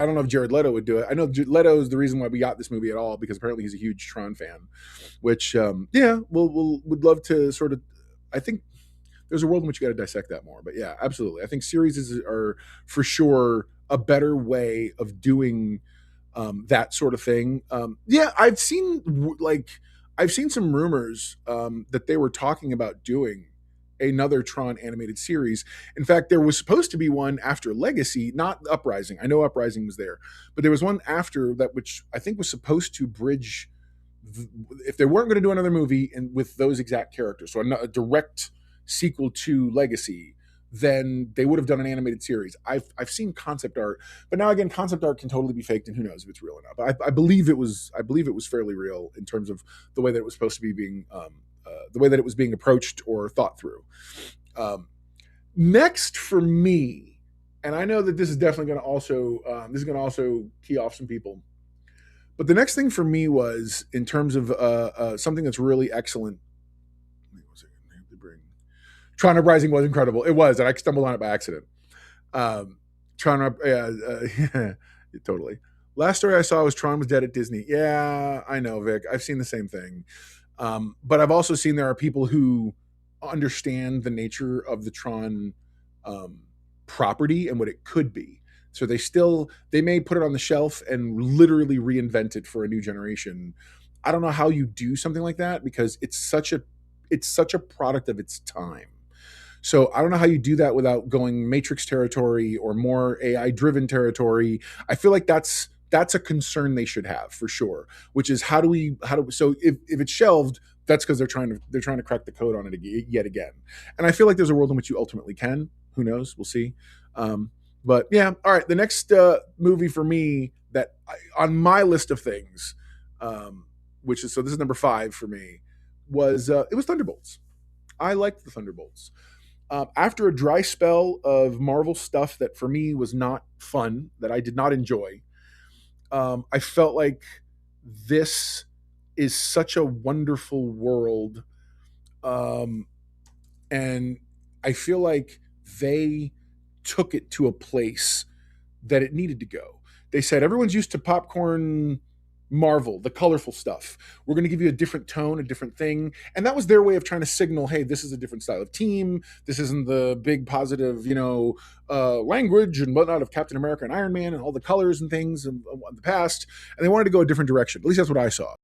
I don't know if Jared Leto would do it. I know Leto is the reason why we got this movie at all, because apparently he's a huge Tron fan. Which, yeah, we'll would love to sort of. I think there's a world in which you got to dissect that more. But yeah, absolutely. I think are for sure a better way of doing that sort of thing. Yeah, I've seen some rumors that they were talking about doing another Tron animated series. In fact, there was supposed to be one after Legacy, not Uprising. I know Uprising was there, but there was one after that, which I think was supposed to bridge. If they weren't going to do another movie and with those exact characters, so a direct sequel to Legacy, then they would have done an animated series. I've seen concept art, but now again, concept art can totally be faked, and who knows if it's real or not. But I believe I believe it was fairly real in terms of the way that it was supposed to be being, the way that it was being approached or thought through. Um, Next for me, and I know that this is definitely going to also key off some people. But the next thing for me was in terms of something that's really excellent. Tron Uprising was incredible. It was, and I stumbled on it by accident. Um, Tron, totally. Last story I saw was Tron was dead at Disney. Yeah, I know, Vic. I've seen the same thing. But I've also seen there are people who understand the nature of the Tron um, property and what it could be. So they may put it on the shelf and literally reinvent it for a new generation. I don't know how you do something like that because it's such a product of its time. So I don't know how you do that without going Matrix territory or more AI driven territory. I feel like that's a concern they should have for sure. Which is so if it's shelved, that's because they're trying to crack the code on it yet again. And I feel like there's a world in which you ultimately can. Who knows? We'll see. But yeah, all right. The next movie for me on my list of things, which is so this is number 5 for me, was it was Thunderbolts. I liked the Thunderbolts. After a dry spell of Marvel stuff that for me was not fun, that I did not enjoy, I felt like this is such a wonderful world. Um, and I feel like they took it to a place that it needed to go. They said, everyone's used to popcorn Marvel, the colorful stuff. We're going to give you a different tone, a different thing. And that was their way of trying to signal, hey, this is a different style of team. This isn't the big positive, language and whatnot of Captain America and Iron Man and all the colors and things in the past. And they wanted to go a different direction. At least that's what I saw.